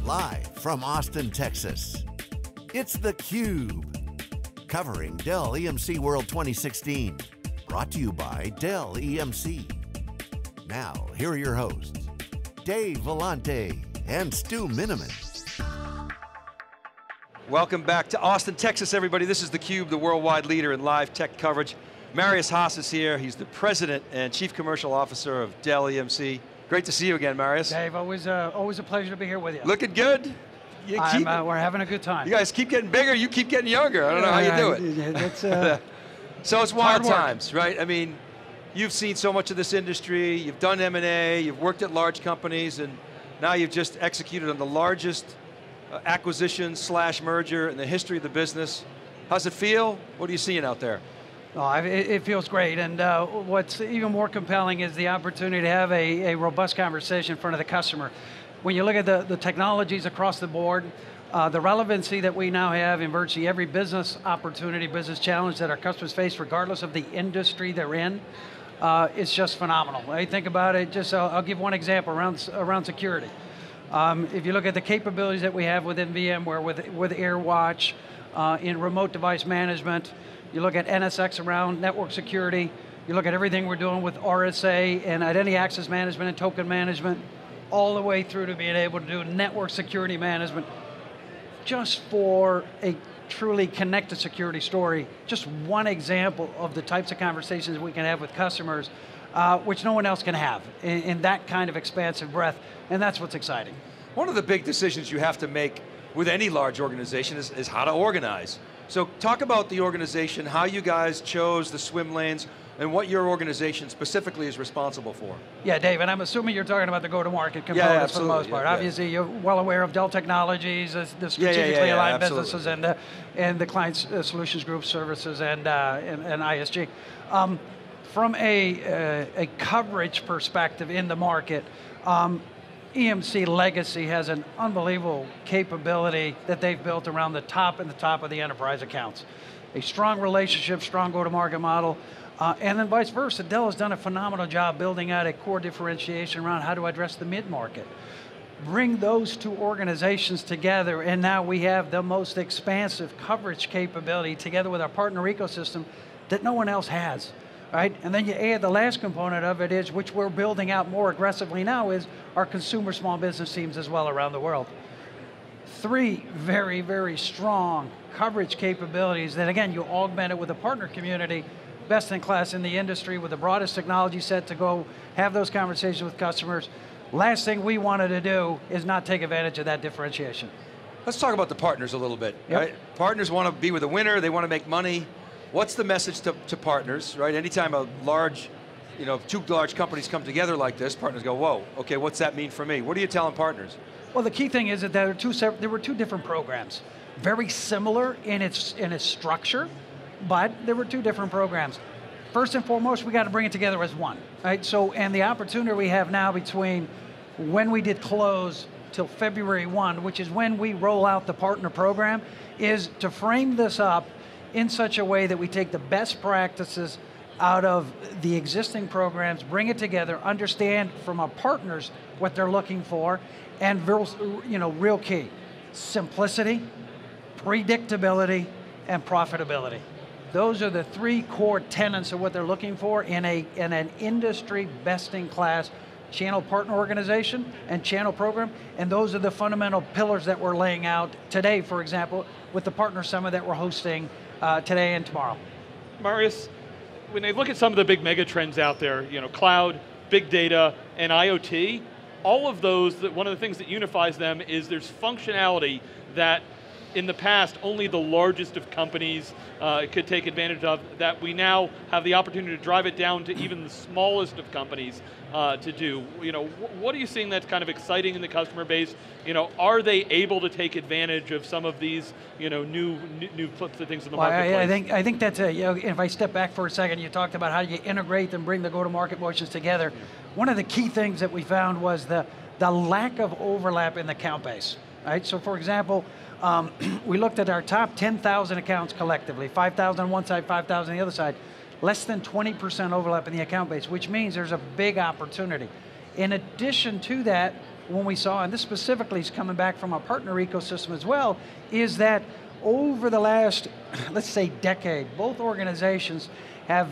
Live from Austin, Texas, it's theCUBE, covering Dell EMC World 2016. Brought to you by Dell EMC. Now, here are your hosts, Dave Vellante and Stu Miniman. Welcome back to Austin, Texas, everybody. This is theCUBE, the worldwide leader in live tech coverage. Marius Haas is here. He's the President and Chief Commercial Officer of Dell EMC. Great to see you again, Marius. Dave, always a pleasure to be here with you. Looking good. We're having a good time. You guys keep getting bigger, you keep getting younger. I don't know how you do it. So it's wild times, right? I mean, you've seen so much of this industry, you've done M&A, you've worked at large companies, and now you've just executed on the largest acquisition / merger in the history of the business. How's it feel? What are you seeing out there? Oh, it feels great, and what's even more compelling is the opportunity to have a robust conversation in front of the customer. When you look at the technologies across the board, the relevancy that we now have in virtually every business opportunity, business challenge that our customers face, regardless of the industry they're in, it's just phenomenal. I think about it, I'll give one example around security. If you look at the capabilities that we have within VMware with AirWatch, in remote device management, you look at NSX around network security, you look at everything we're doing with RSA and identity access management and token management, all the way through to being able to do network security management, just for a truly connected security story. Just one example of the types of conversations we can have with customers, which no one else can have in that kind of expansive breadth, and that's what's exciting. One of the big decisions you have to make with any large organization is how to organize. So talk about the organization, how you guys chose the swim lanes, and what your organization specifically is responsible for. Yeah, Dave, and I'm assuming you're talking about the go-to-market components for the most part. Obviously, you're well aware of Dell Technologies, the strategically aligned businesses, and the client solutions group services and ISG. From a coverage perspective in the market, EMC Legacy has an unbelievable capability that they've built around the top of the enterprise accounts. A strong relationship, strong go-to-market model, and then vice versa. Dell has done a phenomenal job building out a core differentiation around how to address the mid-market. Bring those two organizations together, and now we have the most expansive coverage capability together with our partner ecosystem that no one else has. Right? And then you add the last component of it is, which we're building out more aggressively now, is our consumer small business teams as well around the world. Three very, very strong coverage capabilities that, again, you augment it with a partner community, best in class in the industry with the broadest technology set to go have those conversations with customers. Last thing we wanted to do is not take advantage of that differentiation. Let's talk about the partners a little bit. Yep. Right? Partners want to be with a winner, they want to make money. What's the message to partners, right? Anytime a large, two large companies come together like this, partners go, whoa, okay, what's that mean for me? What are you telling partners? Well, the key thing is that there were two different programs. Very similar in its structure, but there were two different programs. First and foremost, we got to bring it together as one, right? So, and the opportunity we have now between when we did close till February 1, which is when we roll out the partner program, is to frame this up in such a way that we take the best practices out of the existing programs, bring it together, understand from our partners what they're looking for, and real key, simplicity, predictability, and profitability. Those are the three core tenets of what they're looking for in an industry best-in-class channel partner organization and channel program, and those are the fundamental pillars that we're laying out today, for example, with the Partner Summit that we're hosting today and tomorrow. Marius, when they look at some of the big mega trends out there, cloud, big data, and IoT, all of those, one of the things that unifies them is there's functionality that in the past only the largest of companies could take advantage of, that we now have the opportunity to drive it down to even the smallest of companies to do. What are you seeing that's kind of exciting in the customer base? Are they able to take advantage of some of these new flips of things in the marketplace? I think that's if I step back for a second, you talked about how you integrate and bring the go-to-market motions together. One of the key things that we found was the lack of overlap in the account base. Right? So for example, we looked at our top 10,000 accounts collectively, 5,000 on one side, 5,000 on the other side. Less than 20% overlap in the account base, which means there's a big opportunity. In addition to that, when we saw, and this specifically is coming back from our partner ecosystem as well, is that over the last, let's say, decade, both organizations have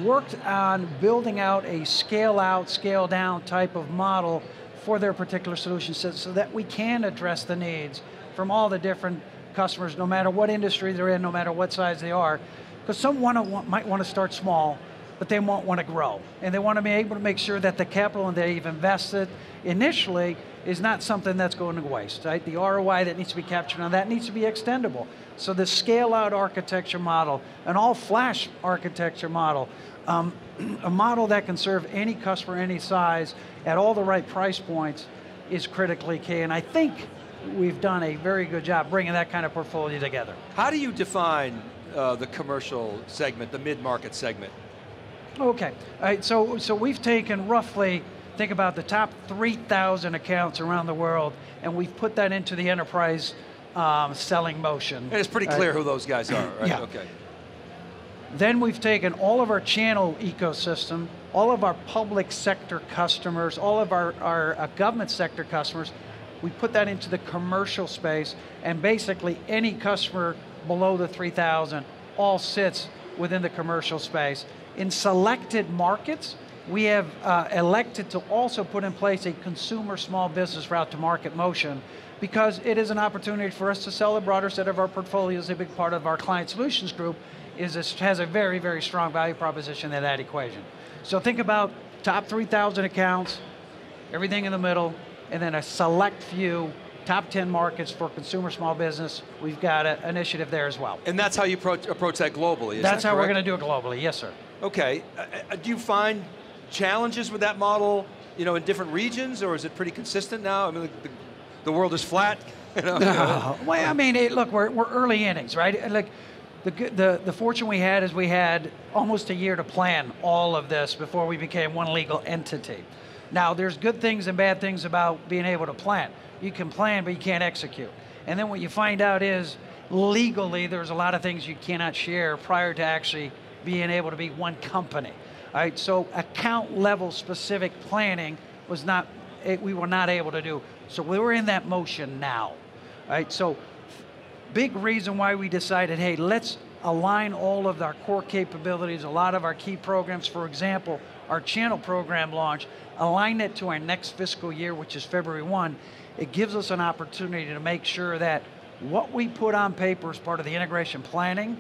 worked on building out a scale out, scale down type of model for their particular solution set so that we can address the needs from all the different customers, no matter what industry they're in, no matter what size they are. Because some might want to start small, but they won't want to grow. And they want to be able to make sure that the capital they've invested initially is not something that's going to waste, right? The ROI that needs to be captured on that needs to be extendable. So the scale out architecture model, an all flash architecture model, a model that can serve any customer, any size, at all the right price points is critically key. And I think we've done a very good job bringing that kind of portfolio together. How do you define the commercial segment, the mid-market segment? Okay, all right, so we've taken roughly, think about the top 3,000 accounts around the world, and we've put that into the enterprise selling motion. And it's pretty clear who those guys are, right? Yeah. Okay. Then we've taken all of our channel ecosystem, all of our public sector customers, all of our government sector customers, we put that into the commercial space, and basically any customer below the 3,000 all sits within the commercial space. In selected markets, we have elected to also put in place a consumer small business route to market motion, because it is an opportunity for us to sell a broader set of our portfolios. A big part of our client solutions group has a very, very strong value proposition in that equation. So think about top 3,000 accounts, everything in the middle, and then a select few top 10 markets for consumer small business. We've got an initiative there as well. And that's how you approach that globally, is That's that how correct? we're going to do it globally, yes sir. Okay, do you find challenges with that model, in different regions, or is it pretty consistent now? I mean, the world is flat. No. Well, I mean, look, we're early innings, right? Like, the fortune we had is we had almost a year to plan all of this before we became one legal entity. Now, there's good things and bad things about being able to plan. You can plan, but you can't execute. And then what you find out is, legally, there's a lot of things you cannot share prior to actually being able to be one company. All right, so account level specific planning was not, we were not able to do. So we're in that motion now. All right, so big reason why we decided, hey, let's align all of our core capabilities, a lot of our key programs, for example, our channel program launch, align it to our next fiscal year, which is February 1. It gives us an opportunity to make sure that what we put on paper as part of the integration planning,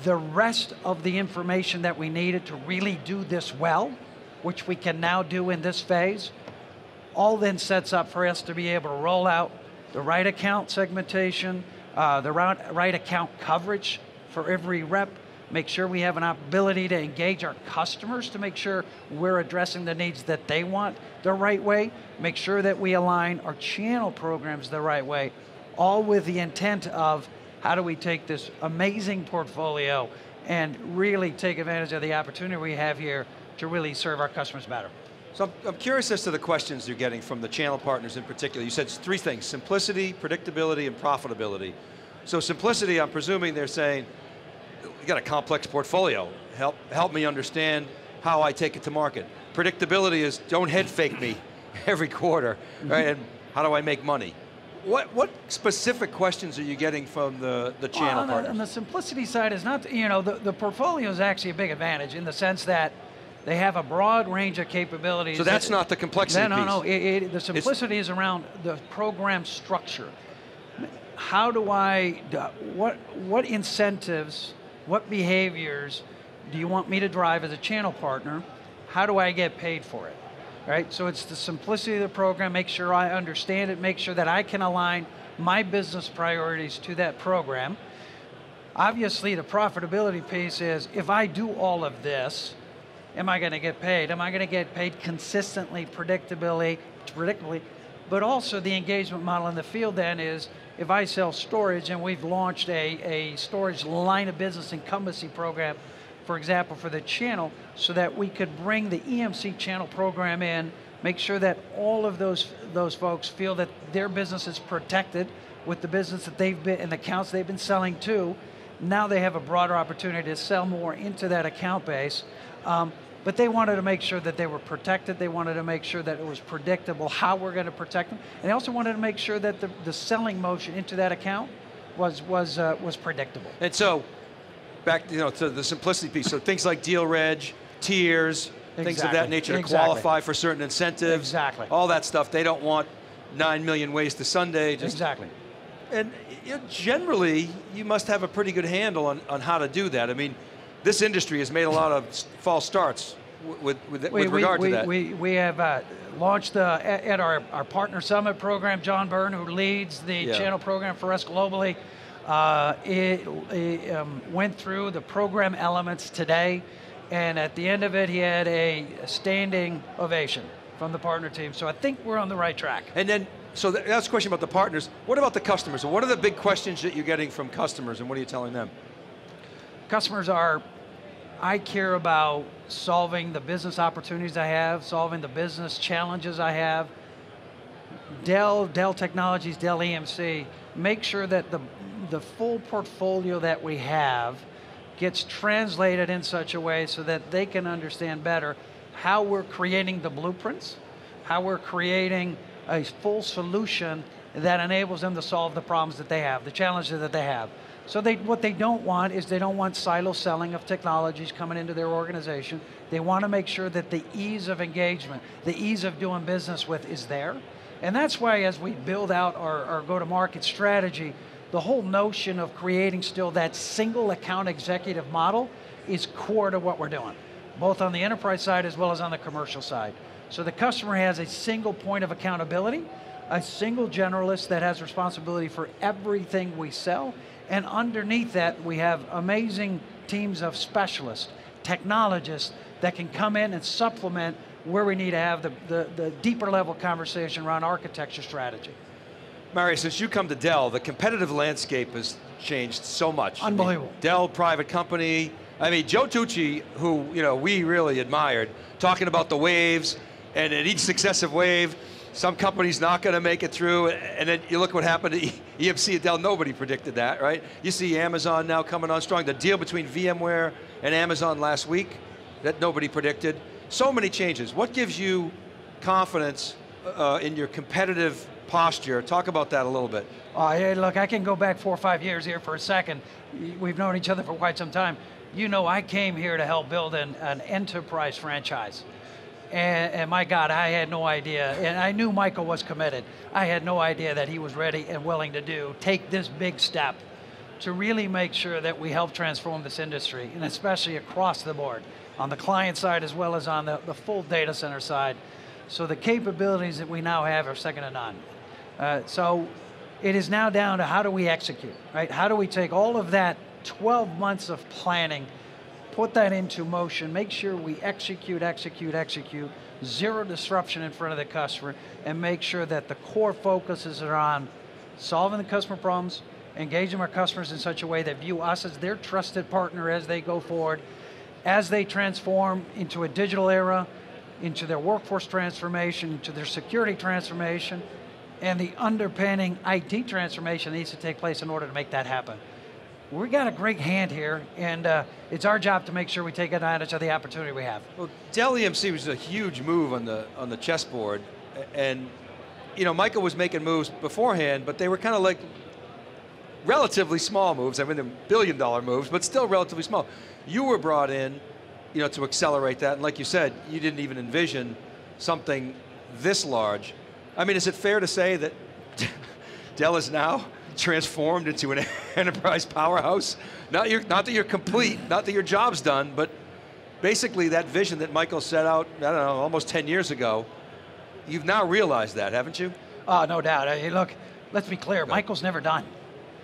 the rest of the information that we needed to really do this well, which we can now do in this phase, all then sets up for us to be able to roll out the right account segmentation, the right account coverage for every rep, make sure we have an ability to engage our customers to make sure we're addressing the needs that they want the right way, make sure that we align our channel programs the right way, all with the intent of how do we take this amazing portfolio and really take advantage of the opportunity we have here to really serve our customers better. So I'm curious as to the questions you're getting from the channel partners in particular. You said three things: simplicity, predictability, and profitability. So simplicity, I'm presuming they're saying, you got a complex portfolio. Help me understand how I take it to market. Predictability is, don't head fake me every quarter, right? And how do I make money? What specific questions are you getting from the channel partners? On the simplicity side is not, the portfolio is actually a big advantage in the sense that they have a broad range of capabilities. So that's not the complexity piece. No, the simplicity is around the program structure. How do what incentives, what behaviors do you want me to drive as a channel partner? How do I get paid for it? Right, so it's the simplicity of the program, make sure I understand it, make sure that I can align my business priorities to that program. Obviously, the profitability piece is, if I do all of this, am I going to get paid? Am I going to get paid consistently, predictably? But also the engagement model in the field then is, if I sell storage and we've launched a storage line of business incumbency program, for example, for the channel, so that we could bring the EMC channel program in, make sure that all of those folks feel that their business is protected with the business that they've been, and the accounts they've been selling to. Now they have a broader opportunity to sell more into that account base. but they wanted to make sure that they were protected. They wanted to make sure that it was predictable how we're going to protect them. And they also wanted to make sure that the selling motion into that account was predictable. And so, back to the simplicity piece, so things like deal reg, tiers, things of that nature to qualify for certain incentives. Exactly. All that stuff. They don't want 9 million ways to Sunday. Exactly. And generally, you must have a pretty good handle on how to do that. I mean, this industry has made a lot of false starts with regard to that. We have launched at our Partner Summit program, John Byrne, who leads the channel program for us globally, went through the program elements today, and at the end of it, he had a standing ovation from the partner team. So I think we're on the right track. And then, so that's a question about the partners. What about the customers? What are the big questions that you're getting from customers, and what are you telling them? Customers are, I care about solving the business opportunities I have, solving the business challenges I have. Dell Technologies, Dell EMC, make sure that the full portfolio that we have gets translated in such a way so that they can understand better how we're creating the blueprints, how we're creating a full solution that enables them to solve the problems that they have, the challenges that they have. So what they don't want is they don't want silo selling of technologies coming into their organization. They want to make sure that the ease of engagement, the ease of doing business with is there. And that's why as we build out our go-to-market strategy, the whole notion of creating still that single account executive model is core to what we're doing, both on the enterprise side as well as on the commercial side. So the customer has a single point of accountability, a single generalist that has responsibility for everything we sell, and underneath that we have amazing teams of specialists, technologists that can come in and supplement where we need to have the deeper level conversation around architecture strategy. Marius, since you come to Dell, the competitive landscape has changed so much. Unbelievable. I mean, Dell, private company. I mean, Joe Tucci, who we really admired, talking about the waves, and at each successive wave, some companies not going to make it through, and then you look what happened to EMC at Dell. Nobody predicted that, right? You see Amazon now coming on strong. The deal between VMware and Amazon last week that nobody predicted. So many changes. What gives you confidence in your competitive posture? Talk about that a little bit. Hey, look, I can go back 4 or 5 years here for a second. We've known each other for quite some time. You know, I came here to help build an enterprise franchise. And my God, I had no idea, and I knew Michael was committed. I had no idea that he was ready and willing to take this big step to really make sure that we help transform this industry, and especially across the board, on the client side as well as on the full data center side. So the capabilities that we now have are second to none. So it is now down to how do we execute, right? How do we take all of that 12 months of planning, put that into motion, make sure we execute, zero disruption in front of the customer, and make sure that the core focuses are on solving the customer problems, engaging our customers in such a way that view us as their trusted partner as they go forward, as they transform into a digital era, into their workforce transformation, into their security transformation, and the underpinning IT transformation that needs to take place in order to make that happen. We got a great hand here, and it's our job to make sure we take advantage of the opportunity we have. Well, Dell EMC was a huge move on the chessboard, and Michael was making moves beforehand, but they were kind of like relatively small moves. I mean, they're billion-dollar moves, but still relatively small. You were brought in, to accelerate that, and like you said, you didn't even envision something this large. I mean, is it fair to say that Dell is now transformed into an enterprise powerhouse? Not that you're complete, not that your job's done, but basically that vision that Michael set out, I don't know, almost 10 years ago, you've now realized that, haven't you? Oh, no doubt. Look, let's be clear, Michael's never done.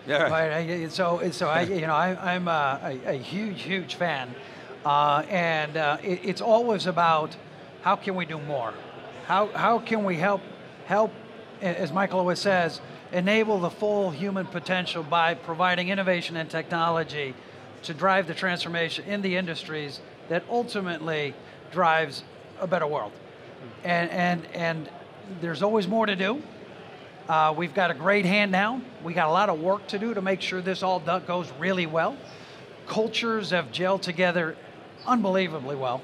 Yeah. Right? So I'm a huge fan, and it's always about how can we do more? How can we help, as Michael always says, enable the full human potential by providing innovation and technology to drive the transformation in the industries that ultimately drives a better world. And there's always more to do. We've got a great hand now. We got a lot of work to do to make sure this all goes really well. Cultures have gelled together unbelievably well.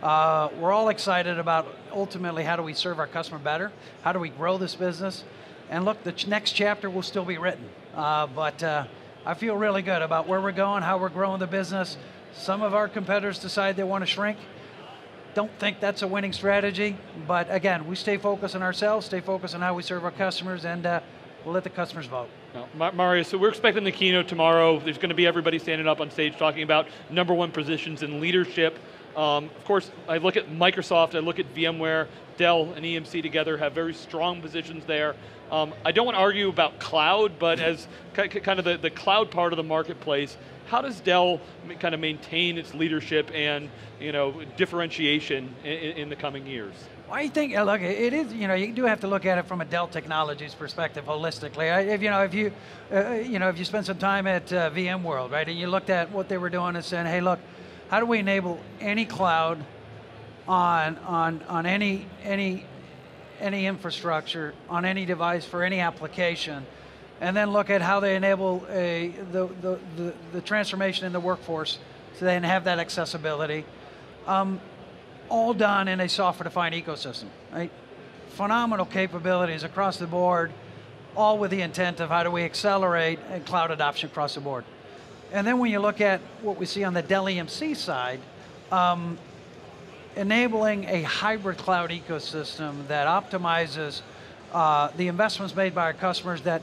We're all excited about ultimately how do we serve our customer better, how do we grow this business, and look, the next chapter will still be written. But I feel really good about where we're going, how we're growing the business. Some of our competitors decide they want to shrink. Don't think that's a winning strategy, but again, we stay focused on ourselves, stay focused on how we serve our customers, and we'll let the customers vote. No, Marius, so we're expecting the keynote tomorrow. There's going to be everybody standing up on stage talking about #1 positions in leadership. Of course, I look at Microsoft, I look at VMware, Dell and EMC together have very strong positions there. I don't want to argue about cloud, but as kind of the cloud part of the marketplace, how does Dell kind of maintain its leadership and differentiation in the coming years? I think, look, it is, you do have to look at it from a Dell Technologies perspective holistically. If you spend some time at VMworld, right, and you looked at what they were doing and saying, hey, look, how do we enable any cloud on any infrastructure, on any device for any application, and then look at how they enable the transformation in the workforce so they can have that accessibility. All done in a software-defined ecosystem, right? Phenomenal capabilities across the board, all with the intent of how do we accelerate cloud adoption across the board. And then when you look at what we see on the Dell EMC side, enabling a hybrid cloud ecosystem that optimizes the investments made by our customers, that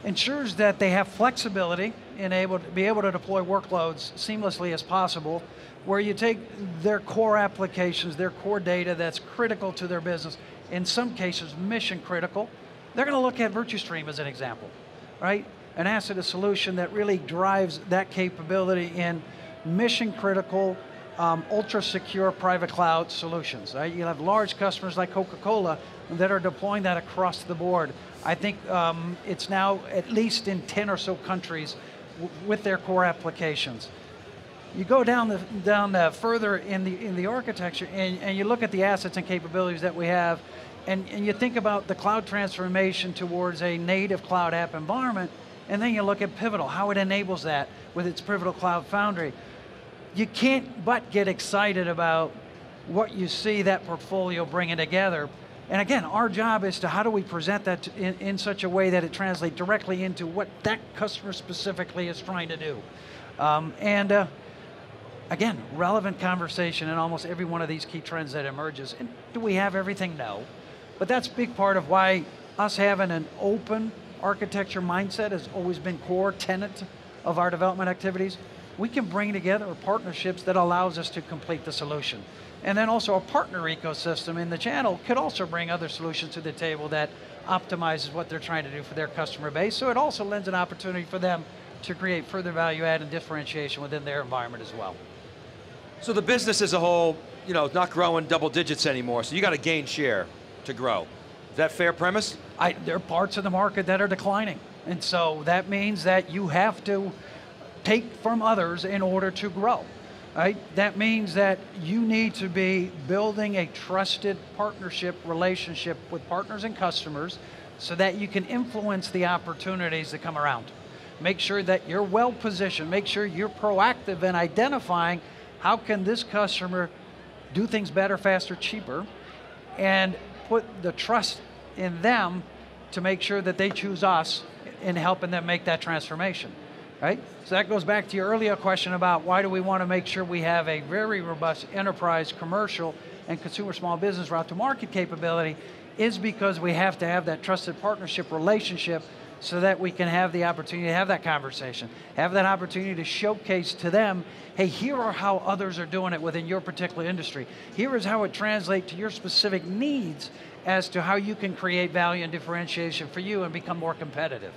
ensures that they have flexibility and be able to deploy workloads seamlessly as possible, where you take their core applications, their core data that's critical to their business, in some cases mission critical. They're going to look at VirtuStream as an example, right? An asset, a solution that really drives that capability in mission critical, ultra secure private cloud solutions, right? You have large customers like Coca-Cola that are deploying that across the board. I think it's now at least in 10 or so countries with their core applications. You go down further in the architecture and you look at the assets and capabilities that we have, and you think about the cloud transformation towards a native cloud app environment, and then you look at Pivotal, how it enables that with its Pivotal Cloud Foundry. You can't but get excited about what you see that portfolio bringing together. And again, our job is to how do we present that in such a way that it translates directly into what that customer specifically is trying to do. Again, relevant conversation in almost every one of these key trends that emerges. And do we have everything? No. But that's a big part of why us having an open architecture mindset has always been core tenet of our development activities. We can bring together partnerships that allows us to complete the solution. And then also a partner ecosystem in the channel could also bring other solutions to the table that optimizes what they're trying to do for their customer base. So it also lends an opportunity for them to create further value add and differentiation within their environment as well. So the business as a whole, not growing double digits anymore, so you got to gain share to grow. Is that fair premise? There are parts of the market that are declining. And so that means that you have to take from others in order to grow, right? That means that you need to be building a trusted partnership relationship with partners and customers so that you can influence the opportunities that come around. Make sure that you're well positioned, make sure you're proactive in identifying how can this customer do things better, faster, cheaper, and put the trust in them to make sure that they choose us in helping them make that transformation, right? So that goes back to your earlier question about why do we want to make sure we have a very robust enterprise, commercial, and consumer small business route to market capability, is because we have to have that trusted partnership relationship so that we can have the opportunity to have that conversation, have that opportunity to showcase to them, hey, here are how others are doing it within your particular industry. Here is how it translates to your specific needs as to how you can create value and differentiation for you and become more competitive.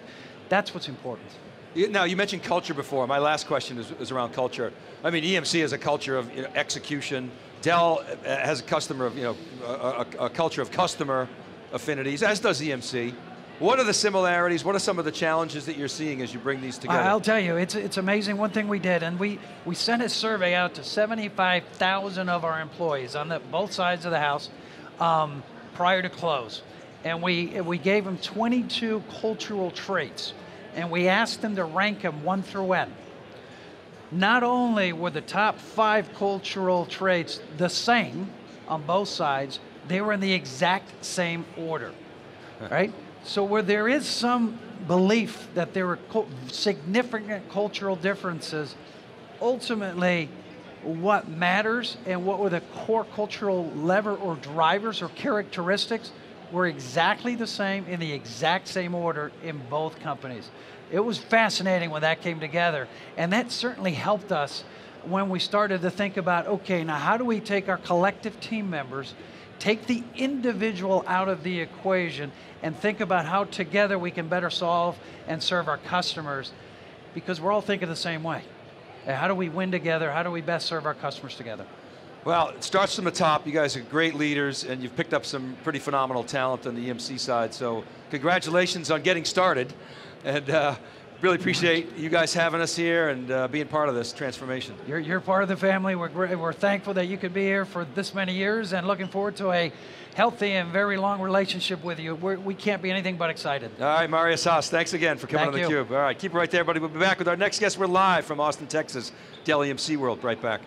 That's what's important. Now, you mentioned culture before. My last question is around culture. I mean, EMC has a culture of execution. Dell has a culture of customer affinities, as does EMC. What are the similarities? What are some of the challenges that you're seeing as you bring these together? I'll tell you, it's amazing. One thing we did, and we sent a survey out to 75,000 of our employees on both sides of the house prior to close. And we gave them 22 cultural traits. And we asked them to rank them 1 through N. not only were the top 5 cultural traits the same on both sides, they were in the exact same order, right? So where there is some belief that there were significant cultural differences, ultimately what matters and what were the core cultural lever or drivers or characteristics were exactly the same in the exact same order in both companies. It was fascinating when that came together, and that certainly helped us when we started to think about, okay, now how do we take our collective team members, take the individual out of the equation, and think about how together we can better solve and serve our customers, because we're all thinking the same way. And how do we win together? How do we best serve our customers together? Well, it starts from the top. You guys are great leaders, and you've picked up some pretty phenomenal talent on the EMC side, so congratulations on getting started, and really appreciate you guys having us here and being part of this transformation. You're part of the family. We're thankful that you could be here for this many years and looking forward to a healthy and very long relationship with you. We can't be anything but excited. All right, Marius, Haas, thanks again for coming on theCUBE. All right, keep it right there, buddy. We'll be back with our next guest. We're live from Austin, Texas, Dell EMC World. Right back.